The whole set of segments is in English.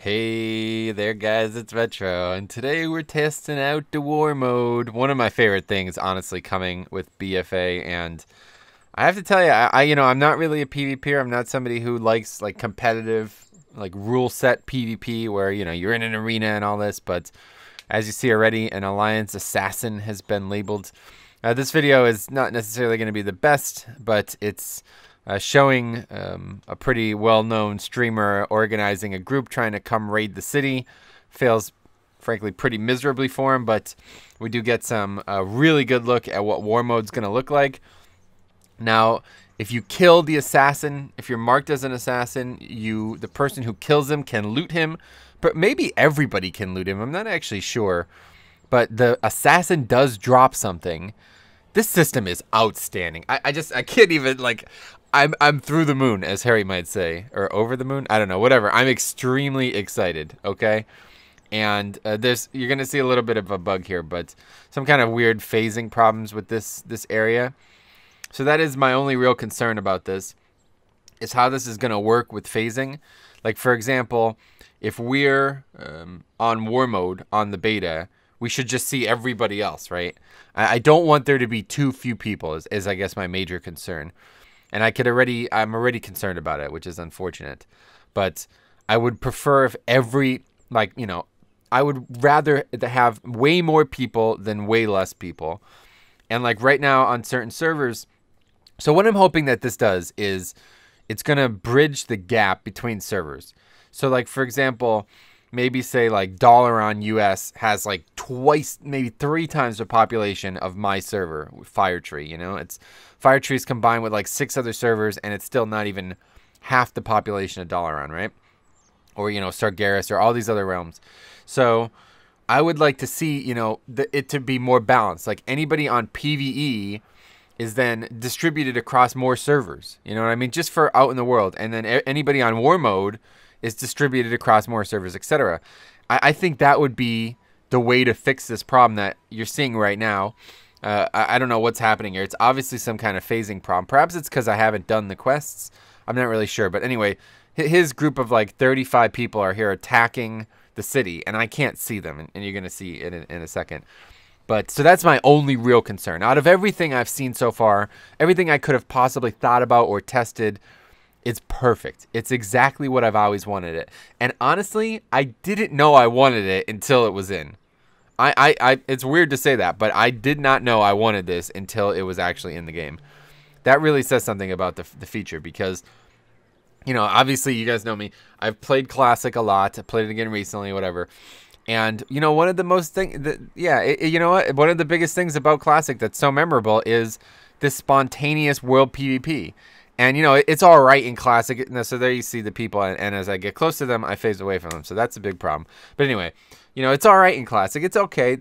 Hey there guys, it's Metro, and today we're testing out the war mode. One of my favorite things, honestly, coming with BFA, and I have to tell you, I'm not really a PvPer. I'm not somebody who likes like competitive, like rule set PvP where, you're in an arena and all this, but as you see already, an Alliance Assassin has been labeled. This video is not necessarily going to be the best, but it's showing a pretty well-known streamer organizing a group trying to come raid the city. Fails, frankly, pretty miserably for him, but we do get some really good look at what war mode's going to look like. Now, if you kill the assassin, if you're marked as an assassin, the person who kills him can loot him, but maybe everybody can loot him. I'm not actually sure, but the assassin does drop something. This system is outstanding. I can't even, like, I'm through the moon, as Harry might say, or over the moon. I don't know, whatever. I'm extremely excited. Okay, and you're gonna see a little bit of a bug here, but some kind of weird phasing problems with this area. So that is my only real concern about this, is how this is gonna work with phasing. Like, for example, if we're on war mode on the beta, we should just see everybody else, right? I don't want there to be too few people, is I guess my major concern. And I'm already concerned about it, which is unfortunate. But I would prefer if I would rather have way more people than way less people. And like right now on certain servers, so what I'm hoping that this does is it's going to bridge the gap between servers. So like, for example, maybe say like Dalaran US has like twice, maybe 3 times the population of my server with Firetree. It's Firetree's combined with like 6 other servers, and it's still not even half the population of Dalaran, right? Or Sargeras or all these other realms. So I would like to see it to be more balanced. Like anybody on PvE is then distributed across more servers. You know what I mean? Just for out in the world, and then anybody on war mode is distributed across more servers, etc. I think that would be the way to fix this problem that you're seeing right now. I don't know what's happening here. It's obviously some kind of phasing problem. Perhaps it's because I haven't done the quests. I'm not really sure. But anyway, his group of like 35 people are here attacking the city, and I can't see them. And you're going to see it in a second. But so that's my only real concern. Out of everything I've seen so far, everything I could have possibly thought about or tested, it's perfect. It's exactly what I've always wanted it. And honestly, I didn't know I wanted it until it was in. It's weird to say that, but I did not know I wanted this until it was actually in the game. That really says something about the feature, because, obviously you guys know me. I've played Classic a lot. I played it again recently, whatever. And, one of the one of the biggest things about Classic that's so memorable is this spontaneous world PvP. And, it's all right in Classic. So there you see the people, and as I get close to them, I phase away from them. So that's a big problem. But anyway, it's all right in Classic. It's okay.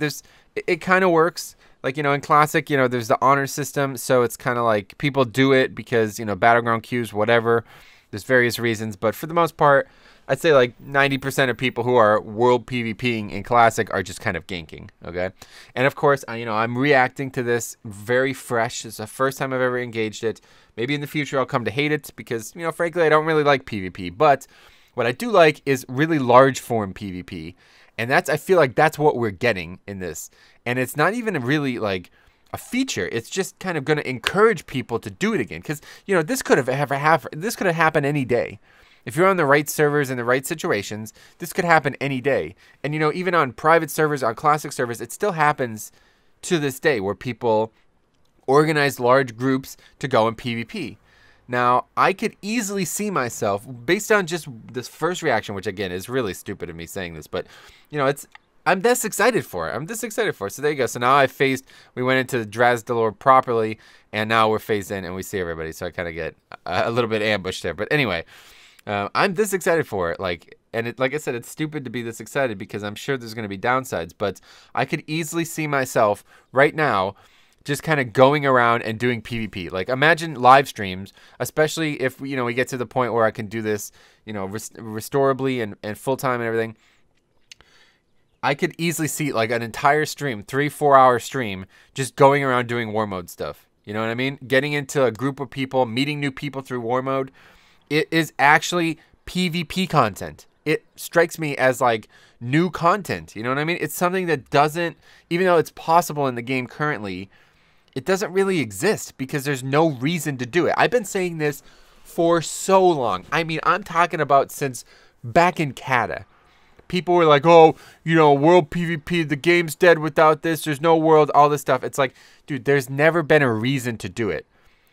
It kind of works. Like, in Classic, there's the honor system. So it's kind of like people do it because, battleground queues, whatever. There's various reasons. But for the most part, I'd say like 90% of people who are world PvPing in Classic are just kind of ganking, okay? And of course, I'm reacting to this very fresh. It's the first time I've ever engaged it. Maybe in the future I'll come to hate it because, frankly, I don't really like PvP. But what I do like is really large form PvP. And I feel like that's what we're getting in this. And it's not even really like a feature. It's just kind of going to encourage people to do it again. Because, this could have happened any day. If you're on the right servers in the right situations, this could happen any day. And, even on private servers, on Classic servers, it still happens to this day where people organize large groups to go in PvP. Now, I could easily see myself, based on just this first reaction, which again is really stupid of me saying this, but, I'm this excited for it. I'm this excited for it. So there you go. So now we went into Drazdalor properly, and now we're phased in and we see everybody. So I kind of get a little bit ambushed there. But anyway, I'm this excited for it. Like I said, it's stupid to be this excited because I'm sure there's going to be downsides. But I could easily see myself right now just kind of going around and doing PvP. Like, imagine live streams, especially if, we get to the point where I can do this, restorably and full-time and everything. I could easily see like an entire stream, 3-4 hour stream, just going around doing war mode stuff. You know what I mean? Getting into a group of people, meeting new people through war mode. It is actually PvP content. it strikes me as like new content. You know what I mean? It's something that doesn't, even though it's possible in the game currently, it doesn't really exist because there's no reason to do it. I've been saying this for so long. I mean, I'm talking about since back in Cata. People were like, oh, you know, world PvP, the game's dead without this. There's no world, all this stuff. It's like, dude, there's never been a reason to do it.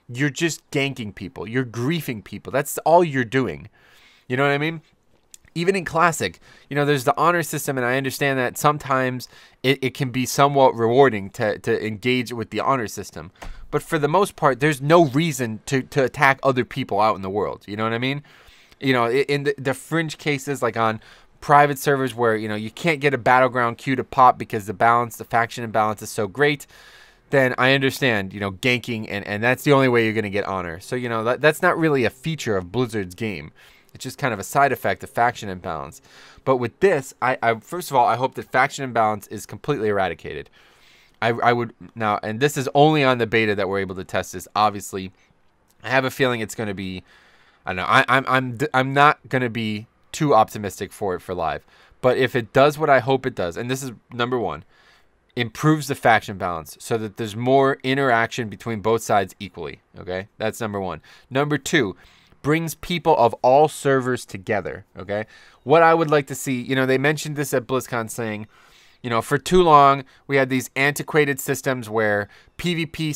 You're just ganking people. You're griefing people. That's all you're doing. You know what I mean? Even in Classic, you know, there's the honor system, and I understand that sometimes it can be somewhat rewarding to engage with the honor system. But for the most part, there's no reason to attack other people out in the world. You know what I mean? You know, in the fringe cases, like on private servers where, you know, you can't get a battleground queue to pop because the faction imbalance is so great, then I understand, you know, ganking, and that's the only way you're going to get honor. So, you know, that's not really a feature of Blizzard's game. It's just kind of a side effect of faction imbalance. But with this, I first of all, I hope that faction imbalance is completely eradicated. I would now, and this is only on the beta that we're able to test this. Obviously, I have a feeling it's going to be, I don't know, I'm not going to be too optimistic for it for live. But if it does what I hope it does, and this is number one, improves the faction balance so that there's more interaction between both sides equally. Okay, that's number one. Number two, brings people of all servers together. Okay, what I would like to see, you know, they mentioned this at BlizzCon, saying, you know, for too long we had these antiquated systems where PvP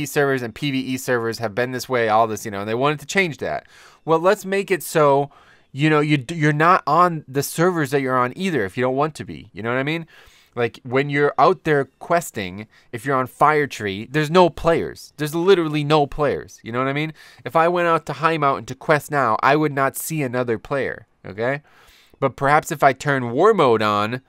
servers and PvE servers have been this way, all this, you know, and they wanted to change that. Well, let's make it so, you know, you're not on the servers that you're on either if you don't want to be. You know what I mean? Like, when you're out there questing, if you're on Firetree, there's no players. There's literally no players. You know what I mean? If I went out to High Mountain to quest now, I would not see another player. Okay? But perhaps if I turn Warmode on,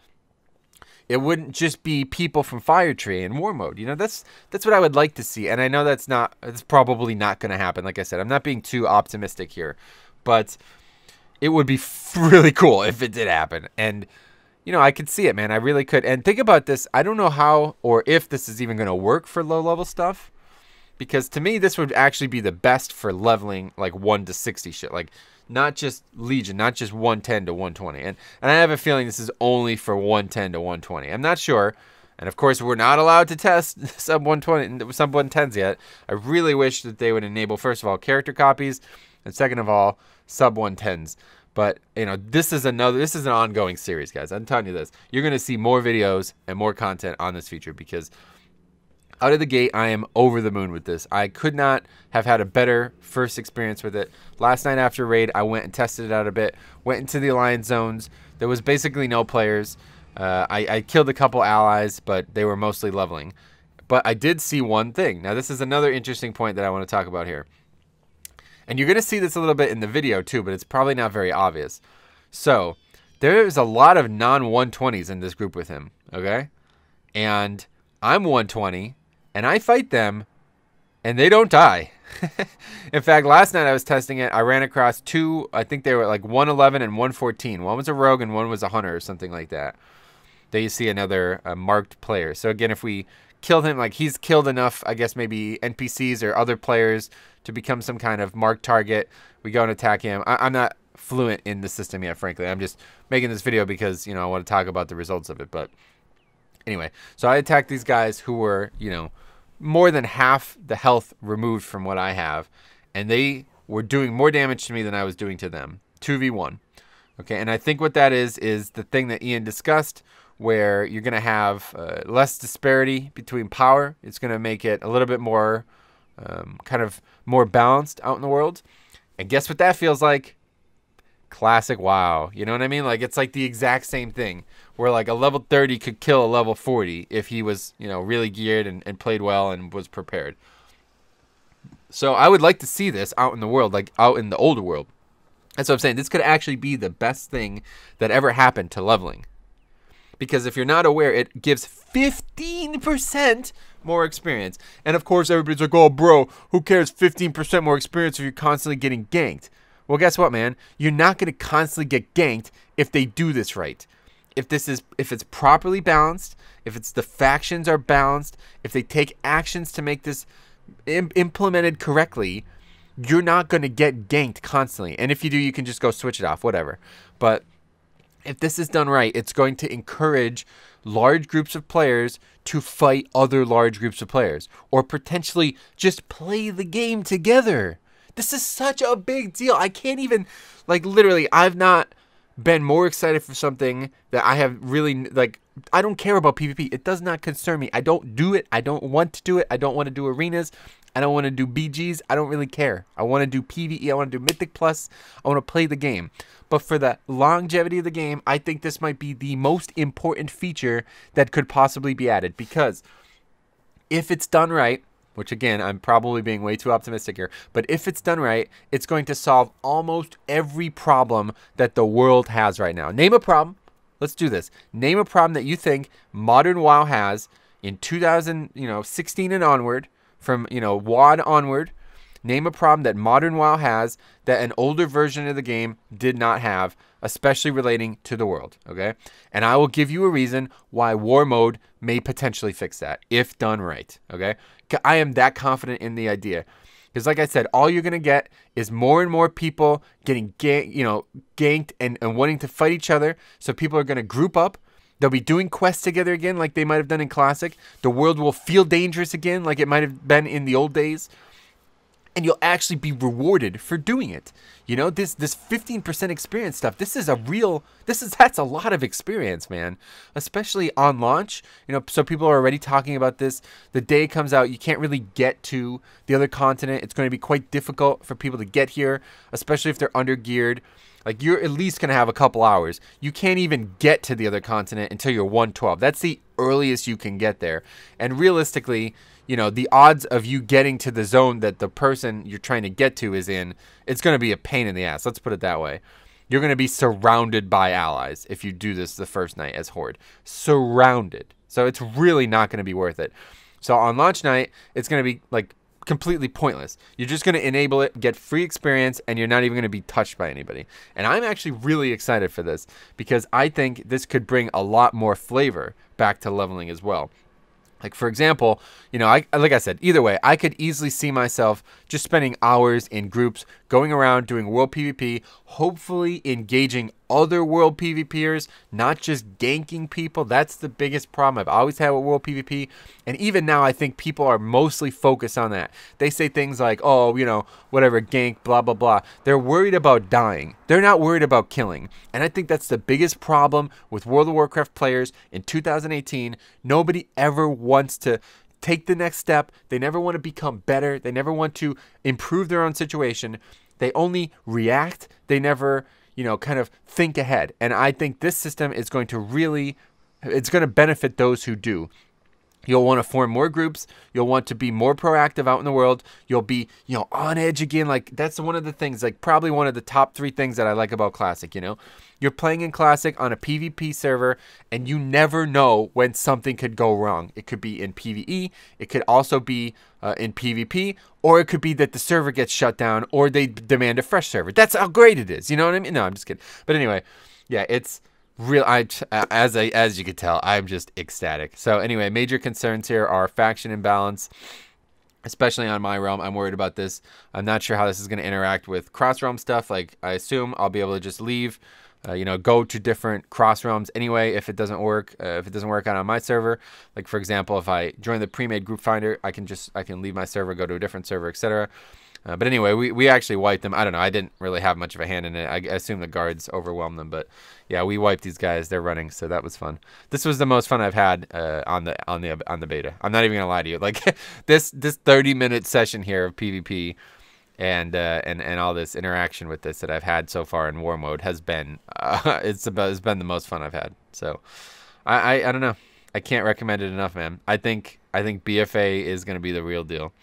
it wouldn't just be people from Firetree and Warmode. You know, that's what I would like to see. And I know it's probably not going to happen. Like I said, I'm not being too optimistic here. But it would be really cool if it did happen. And you know, I could see it, man. I really could. And think about this. I don't know how or if this is even going to work for low-level stuff. Because to me, this would actually be the best for leveling, like, 1 to 60 shit. Like, not just Legion, not just 110 to 120. And I have a feeling this is only for 110 to 120. I'm not sure. And, of course, we're not allowed to test sub-120, sub-110s yet. I really wish that they would enable, first of all, character copies. And second of all, sub-110s. But, you know, this is an ongoing series, guys. I'm telling you this. You're going to see more videos and more content on this feature because out of the gate, I am over the moon with this. I could not have had a better first experience with it. Last night after raid, I went and tested it out a bit. Went into the alliance zones. There was basically no players. I killed a couple allies, but they were mostly leveling. But I did see one thing. Now, this is another interesting point that I want to talk about here. And you're going to see this a little bit in the video too, but it's probably not very obvious. So, there's a lot of non-120s in this group with him, okay? And I'm 120, and I fight them, and they don't die. In fact, last night I was testing it. I ran across two, I think they were like 111 and 114. One was a rogue and one was a hunter or something like that. There you see another marked player. So again, if we killed him, like he's killed enough, I guess maybe NPCs or other players to become some kind of marked target, we go and attack him. I'm not fluent in the system yet, frankly. I'm just making this video because, you know, I want to talk about the results of it. But anyway, so I attacked these guys who were, you know, more than half the health removed from what I have, and they were doing more damage to me than I was doing to them. 2v1. Okay, and I think what that is the thing that Ian discussed, where you're going to have less disparity between power. It's going to make it a little bit more kind of more balanced out in the world. And guess what that feels like? Classic WoW. You know what I mean? Like, it's like the exact same thing, where like a level 30 could kill a level 40 if he was, you know, really geared and played well and was prepared. So I would like to see this out in the world, like out in the older world. That's what I'm saying. This could actually be the best thing that ever happened to leveling. Because if you're not aware, it gives 15% more experience. And of course, everybody's like, oh, bro, who cares? 15% more experience if you're constantly getting ganked. Well, guess what, man? You're not going to constantly get ganked if they do this right. If it's properly balanced, if the factions are balanced, if they take actions to make this implemented correctly, you're not going to get ganked constantly. And if you do, you can just go switch it off, whatever. But if this is done right, it's going to encourage large groups of players to fight other large groups of players, or potentially just play the game together. This is such a big deal. I can't even, like, literally, I've not been more excited for something that I have really, like, I don't care about PvP. It does not concern me. I don't do it. I don't want to do it. I don't want to do arenas. I don't want to do BGs. I don't really care. I want to do PvE. I want to do Mythic Plus. I want to play the game. But for the longevity of the game, I think this might be the most important feature that could possibly be added. Because if it's done right, which again, I'm probably being way too optimistic here, but if it's done right, it's going to solve almost every problem that the world has right now. Name a problem. Let's do this. Name a problem that you think modern WoW has in 2016 and onward, from WoD onward. Name a problem that modern WoW has that an older version of the game did not have, especially relating to the world, okay? And I will give you a reason why Warmode may potentially fix that, if done right, okay? I am that confident in the idea. Because like I said, all you're going to get is more and more people getting ganked and wanting to fight each other. So people are going to group up. They'll be doing quests together again like they might have done in Classic. The world will feel dangerous again like it might have been in the old days. And you'll actually be rewarded for doing it. You know, this 15% experience stuff, that's a lot of experience, man. Especially on launch. You know, so people are already talking about this. The day it comes out, you can't really get to the other continent. It's going to be quite difficult for people to get here, especially if they're undergeared. Like, you're at least going to have a couple hours. You can't even get to the other continent until you're 112. That's the earliest you can get there. And realistically, you know, the odds of you getting to the zone that the person you're trying to get to is in, it's going to be a pain in the ass. Let's put it that way. You're going to be surrounded by allies if you do this the first night as Horde. Surrounded. So it's really not going to be worth it. So on launch night, it's going to be, like, completely pointless. You're just going to enable it, get free experience, and you're not even going to be touched by anybody. And I'm actually really excited for this because I think this could bring a lot more flavor back to leveling as well. Like, for example, you know, like I said, either way, I could easily see myself just spending hours in groups, going around doing world PvP, hopefully engaging other world PvPers, not just ganking people. That's the biggest problem I've always had with world PvP. And even now, I think people are mostly focused on that. They say things like, oh, you know, whatever, gank, blah, blah, blah. They're worried about dying. They're not worried about killing. And I think that's the biggest problem with World of Warcraft players in 2018. Nobody ever wants to take the next step. They never want to become better. They never want to improve their own situation. They only react. They never, you know, kind of think ahead. And I think this system is going to really, it's going to benefit those who do. You'll want to form more groups. You'll want to be more proactive out in the world. You'll be, you know, on edge again. Like, that's one of the things, like, probably one of the top 3 things that I like about Classic, you know. You're playing in Classic on a PvP server, and you never know when something could go wrong. It could be in PvE. It could also be in PvP. Or it could be that the server gets shut down, or they demand a fresh server. That's how great it is. You know what I mean? No, I'm just kidding. But anyway, yeah, it's real. As you could tell, I'm just ecstatic. So anyway, major concerns here are faction imbalance, especially on my realm. I'm worried about this. I'm not sure how this is going to interact with cross realm stuff. Like, I assume I'll be able to just leave, you know, go to different cross realms anyway if it doesn't work. If it doesn't work out on my server, like, for example, if I join the pre-made group finder, I can leave my server, go to a different server, etc. But anyway, we actually wiped them. I don't know. I didn't really have much of a hand in it. I assume the guards overwhelmed them. But yeah, we wiped these guys. They're running, so that was fun. This was the most fun I've had on the beta. I'm not even gonna lie to you. Like, this 30-minute session here of PvP and all this interaction with this that I've had so far in Warmode has been it's been the most fun I've had. So I don't know. I can't recommend it enough, man. I think BFA is gonna be the real deal.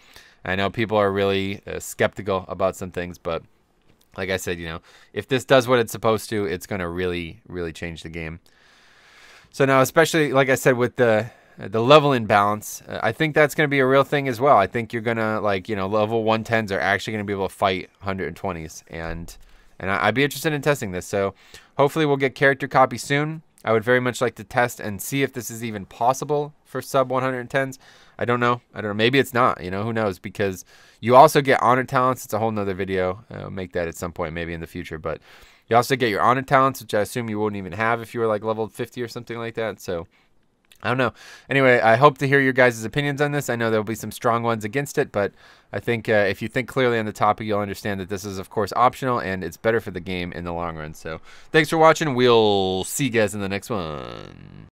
I know people are really skeptical about some things, but like I said, you know, if this does what it's supposed to, it's going to really, really change the game. So now, especially, like I said, with the level imbalance, I think that's going to be a real thing as well. I think you're going to, like, you know, level 110s are actually going to be able to fight 120s. And I'd be interested in testing this. So hopefully we'll get character copy soon. I would very much like to test and see if this is even possible for sub 110s. I don't know. Maybe it's not. You know, who knows? Because you also get honor talents. It's a whole nother video. I'll make that at some point, maybe in the future. But you also get your honor talents, which I assume you wouldn't even have if you were like level 50 or something like that. So I don't know. Anyway, I hope to hear your guys' opinions on this. I know there'll be some strong ones against it, but I think if you think clearly on the topic, you'll understand that this is, of course, optional, and it's better for the game in the long run. So thanks for watching. We'll see you guys in the next one.